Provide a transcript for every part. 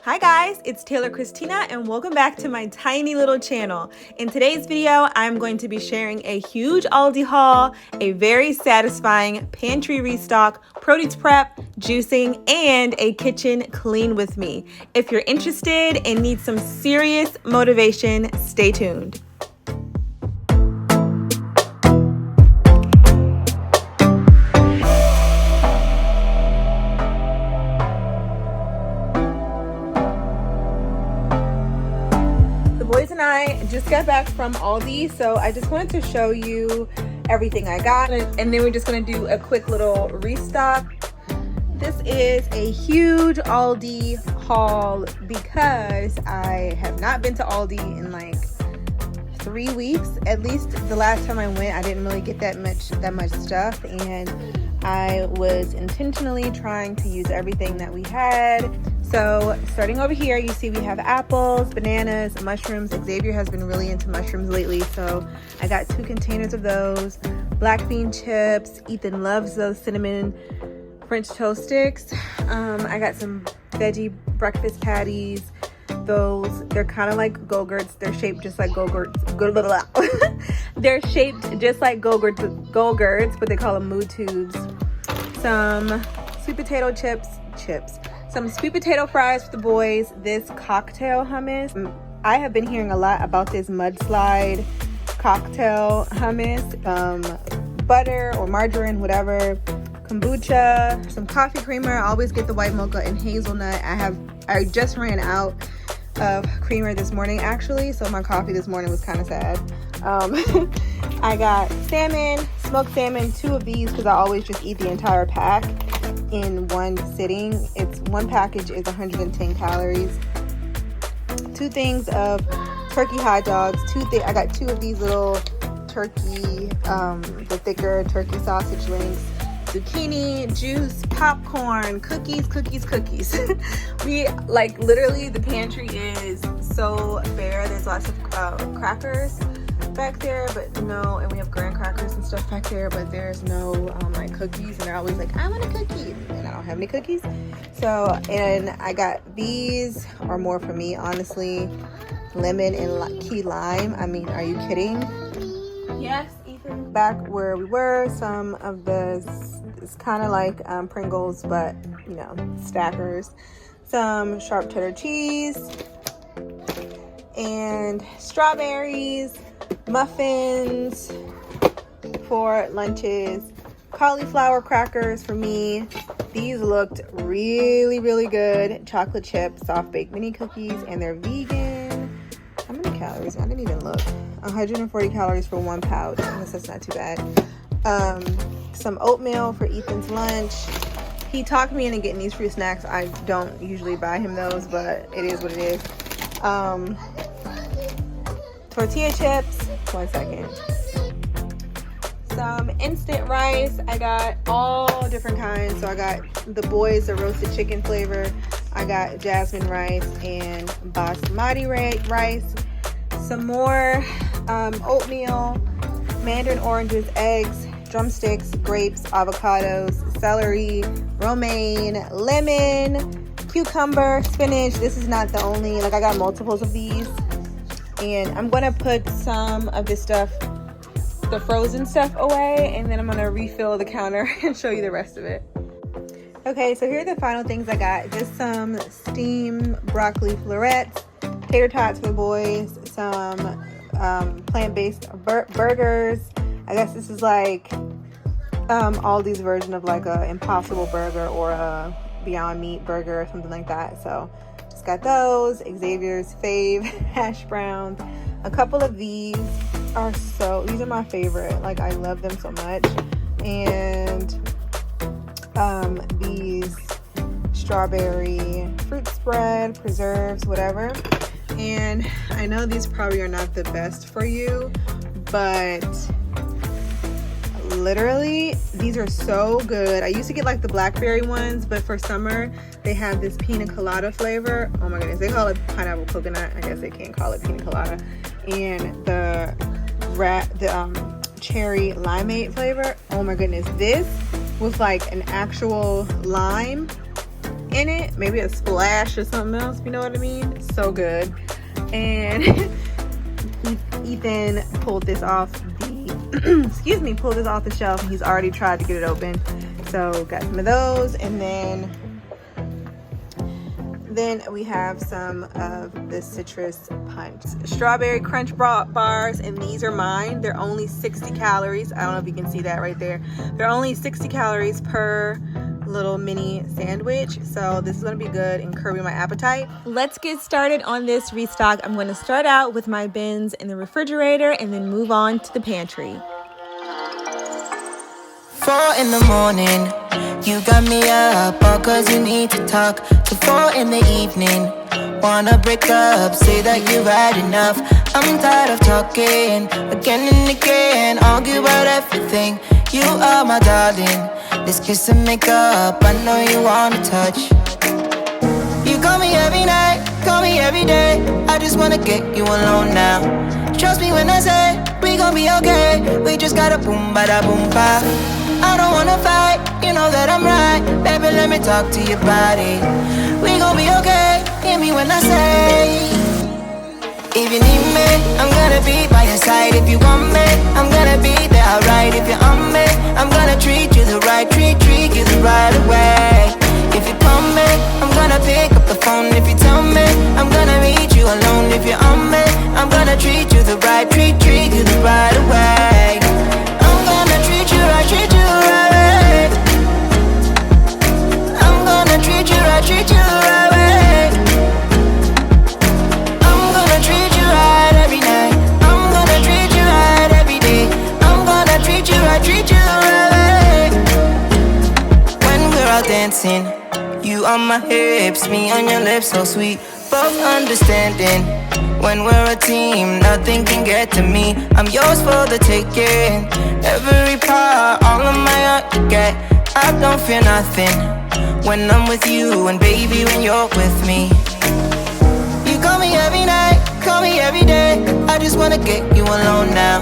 Hi guys, it's Taylor Christina and welcome back to my tiny little channel. In today's video, I'm going to be sharing a huge Aldi haul, a very satisfying pantry restock, produce prep, juicing, and a kitchen clean with me. If you're interested and need some serious motivation, stay tuned. Boys and I just got back from Aldi, so I just wanted to show you everything I got, and then we're just going to do a quick little restock. This is a huge Aldi haul because I have not been to Aldi in like 3 weeks. At least the last time I went, I didn't really get that much stuff, and I was intentionally trying to use everything that we had. So starting over here, you see we have apples, bananas, mushrooms. Xavier has been really into mushrooms lately, so I got 2 containers of those. Black bean chips. Ethan loves those cinnamon French toast sticks. I got some veggie breakfast patties. They're kind of like Go-Gurts. They're shaped just like Go-Gurts. They're shaped just like Go-Gurts, but they call them mood tubes. Some sweet potato chips. Some sweet potato fries for the boys. This cocktail hummus. I have been hearing a lot about this mudslide cocktail hummus. Butter or margarine, whatever. Kombucha. Some coffee creamer. I always get the white mocha and hazelnut. I just ran out of creamer this morning actually, so my coffee this morning was kind of sad. I got salmon, smoked salmon, 2 of these because I always just eat the entire pack in one sitting. One package is 110 calories. 2 things of turkey hot dogs. I got 2 of these little turkey, the thicker turkey sausage links. Zucchini, juice, popcorn, cookies. We like literally the pantry is so bare. There's lots of crackers back there, but no, and we have graham crackers and stuff back there, but there's no like cookies, and they're always like, I want a cookie, and I don't have any cookies. So, and I got these are more for me, honestly. Lemon and key lime. I mean, are you kidding? Yes, Ethan. Back where we were, some of this, it's kind of like Pringles, but you know, stackers. Some sharp cheddar cheese and strawberries. Muffins for lunches, cauliflower crackers for me. These looked really good. Chocolate chip soft baked mini cookies, and they're vegan. How many calories? I didn't even look. 140 calories for 1 pouch. I guess that's not too bad. Some oatmeal for Ethan's lunch. He talked me into getting these fruit snacks. I don't usually buy him those, but it is what it is. Tortilla chips. 1 second. Some instant rice. I got all different kinds. So I got the boys, the roasted chicken flavor. I got jasmine rice and basmati rice. Some more oatmeal, mandarin oranges, eggs, drumsticks, grapes, avocados, celery, romaine, lemon, cucumber, spinach. This is not the only, like I got multiples of these. And I'm gonna put some of this stuff, the frozen stuff, away, and then I'm gonna refill the counter and show you the rest of it. Okay, so here are the final things I got. Just some steamed broccoli florets, tater tots for the boys, some plant-based burgers. I guess this is like Aldi's version of like a Impossible Burger or a Beyond Meat burger or something like that. So got those. Xavier's fave hash browns. A couple of these are my favorite. Like I love them so much. And these strawberry fruit spread, preserves, whatever. And I know these probably are not the best for you, but literally these are so good. I used to get like the blackberry ones, but for summer they have this pina colada flavor. Oh my goodness, they call it pineapple coconut. I guess they can't call it pina colada. And the cherry limeade flavor. Oh my goodness, this was like an actual lime in it, maybe a splash or something else, you know what I mean? So good. And Ethan pulled this off the excuse me, pulled this off the shelf, and he's already tried to get it open. So got some of those, and then we have some of the citrus punch strawberry crunch bars, and these are mine. They're only 60 calories. I don't know if you can see that right there. They're only 60 calories per little mini sandwich, so this is going to be good in curbing my appetite. Let's get started on this restock. I'm going to start out with my bins in the refrigerator and then move on to the pantry. 4 in the morning, you got me up all cause you need to talk. To 4 in the evening, wanna break up, say that you've had enough. I'm tired of talking, again and again, argue about everything. You are my darling, this kiss and make up, I know you wanna touch. You call me every night, call me every day, I just wanna get you alone now. Trust me when I say, we gon' be okay, we just gotta boom bada boom ba. I don't wanna fight, you know that I'm right. Baby, let me talk to your body. We gon' be okay, hear me when I say, if you need me, I'm gonna be by your side. If you want me, I'm gonna be there, alright. If you're on me, I'm gonna treat you the right, treat you the right way. If you call me, I'm gonna pick up the phone. If you tell me, I'm gonna meet you alone. If you're on me, I'm gonna treat you the right, treat you the right way. I'm gonna treat you right, treat you right way. I'm gonna treat you right, treat you right way. I'm gonna treat you right every night. I'm gonna treat you right every day. I'm gonna treat you right way. When we're out dancing, you on my hips, me on your lips, so sweet. Both understanding, when we're a team, nothing can get to me. I'm yours for the taking. Every part, all of my heart you get. I don't fear nothing when I'm with you, and baby, when you're with me. You call me every night, call me every day, I just wanna get you alone now.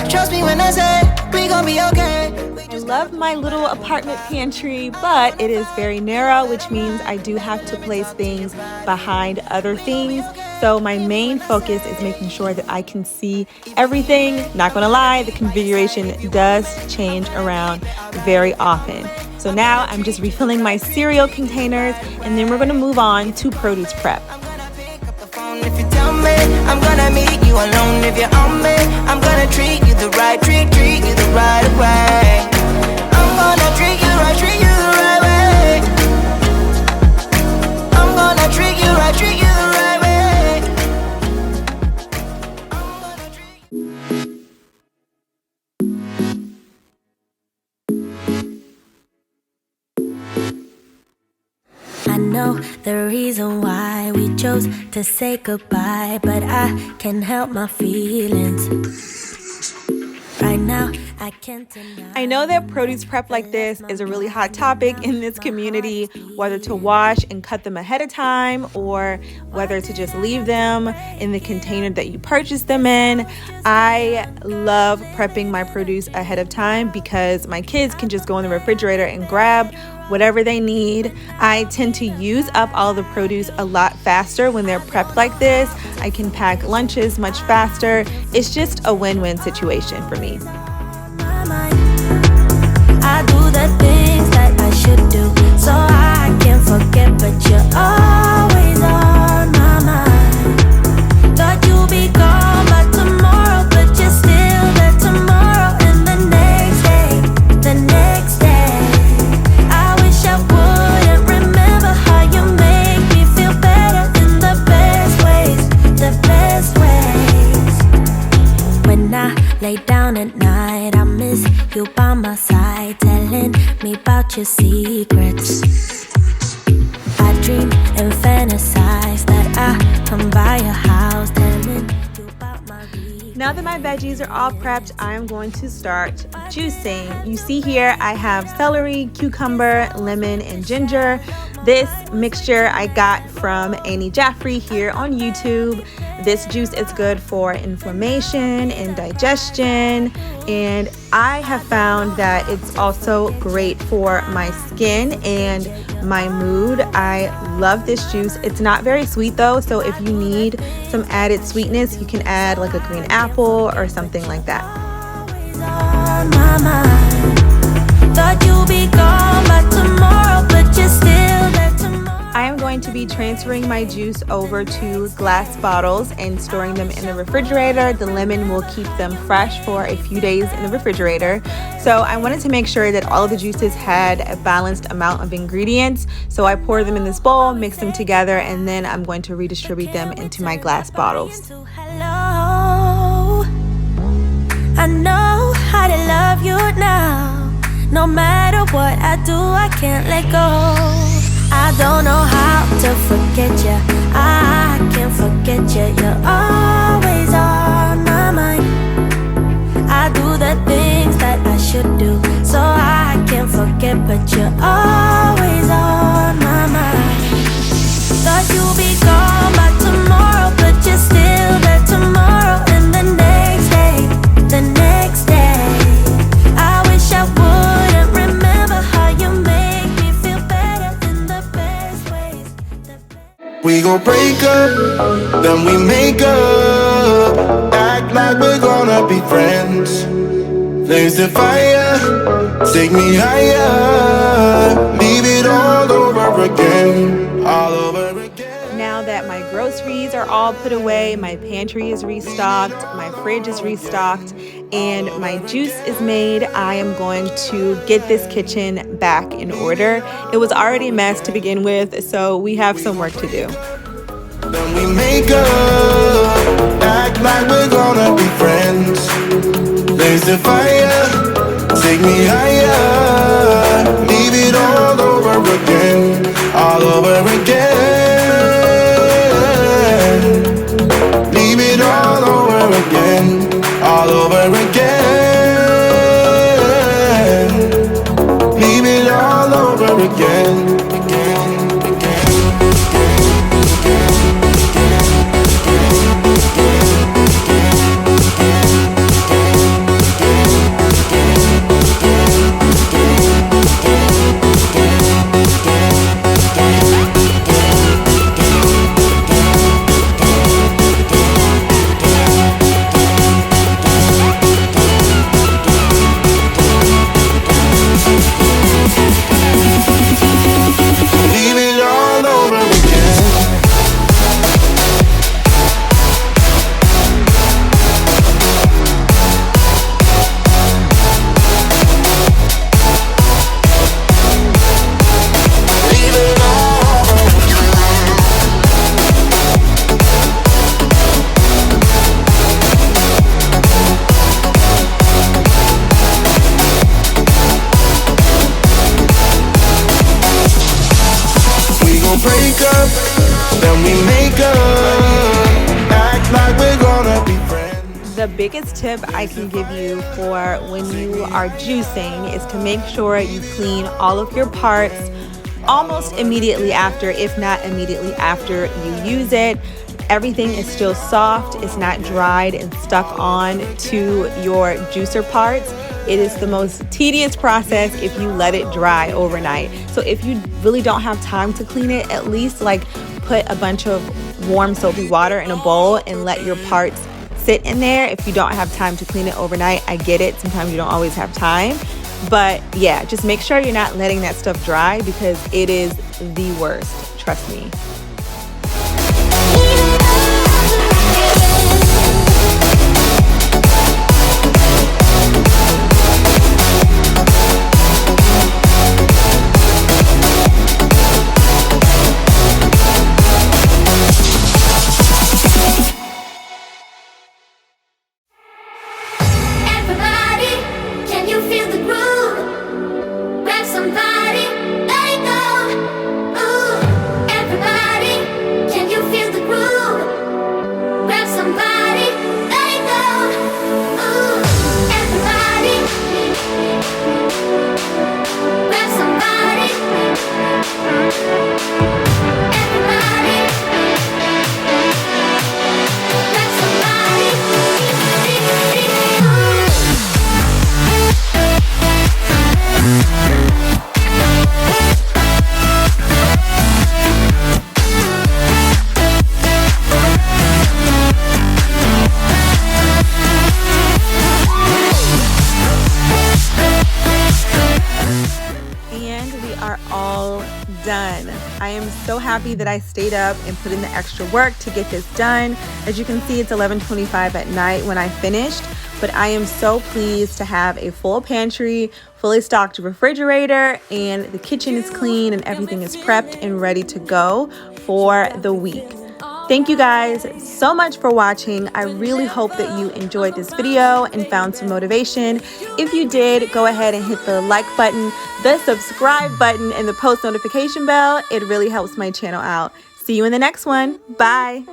Trust me when I say, we gon' be okay. I love my little apartment pantry, but it is very narrow, which means I do have to place things behind other things. So my main focus is making sure that I can see everything. Not gonna lie, the configuration does change around very often. So now I'm just refilling my cereal containers, and then we're gonna move on to produce prep. If you tell me, I'm gonna meet you alone. If you're on me, I'm gonna treat you the right, treat you the right way. I'm gonna treat you the right way. I'm gonna treat you the right way. I know the reason why we chose to say goodbye, but I can't help my feelings. Right now, I can't deny. I know that produce prep like this is a really hot topic in this community, whether to wash and cut them ahead of time or whether to just leave them in the container that you purchased them in. I love prepping my produce ahead of time because my kids can just go in the refrigerator and grab whatever they need. I tend to use up all the produce a lot faster when they're prepped like this. I can pack lunches much faster. It's just a win-win situation for me. I do the things that I should do, so I can't forget, but you're always on my mind. Thought you'd be gone by tomorrow, but you're still there tomorrow, and the next day, I wish I wouldn't remember how you make me feel better in the best ways. When I lay down at night, I miss you by my side, telling me about your secrets. I dream and fantasize that I come by your house, telling you about my weakness. Now that my veggies are all prepped, I am going to start juicing. You see here I have celery, cucumber, lemon, and ginger. This mixture I got from Annie Jaffrey here on YouTube. This juice is good for inflammation and digestion, and I have found that it's also great for my skin and my mood. I love this juice. It's not very sweet though, so if you need some added sweetness, you can add like a green apple or something like that. Thought you'd be gone by tomorrow, but you're still there tomorrow. I am going to be transferring my juice over to glass bottles and storing them in the refrigerator. The lemon will keep them fresh for a few days in the refrigerator. So I wanted to make sure that all of the juices had a balanced amount of ingredients. So I pour them in this bowl, mix them together, and then I'm going to redistribute them into my glass bottles. Hello, I know how to love you now. No matter what I do, I can't let go. I don't know how to forget you. I can't forget you. You're always on my mind. I do the things that I should do, so I can't forget, but you're always on my mind. Thought you'd be gone by tomorrow, but you're still there tomorrow. And the next day, the next day, I wish I wouldn't remember how you make me feel better in the best ways. We gon' break up, then we make up. Act like we're gonna be friends. Blaze the fire, take me higher. Leave it all over again, all over again. Now that my groceries are all put away, my pantry is restocked, my fridge is restocked, and my juice is made, I am going to get this kitchen back in order. It was already a mess to begin with, so we have some work to do. Then we make up, act like we're gonna be friends. Blaze the fire, take me higher. Leave it all over again, all over again. Leave it all over again, all over again. Leave it all over again, again, again. Break up, then we make up. Act like we're gonna be friends. The biggest tip I can give you for when you are juicing is to make sure you clean all of your parts almost immediately after, if not immediately after you use it. Everything is still soft, it's not dried and stuck on to your juicer parts. It is the most tedious process if you let it dry overnight. So if you really don't have time to clean it, at least like put a bunch of warm soapy water in a bowl and let your parts sit in there. If you don't have time to clean it overnight, I get it. Sometimes you don't always have time. But yeah, just make sure you're not letting that stuff dry because it is the worst. Trust me. Somebody, let it go. Ooh, everybody. I am so happy that I stayed up and put in the extra work to get this done. As you can see, it's 11:25 at night when I finished, but I am so pleased to have a full pantry, fully stocked refrigerator, and the kitchen is clean and everything is prepped and ready to go for the week. Thank you guys so much for watching. I really hope that you enjoyed this video and found some motivation. If you did, go ahead and hit the like button, the subscribe button, and the post notification bell. It really helps my channel out. See you in the next one. Bye.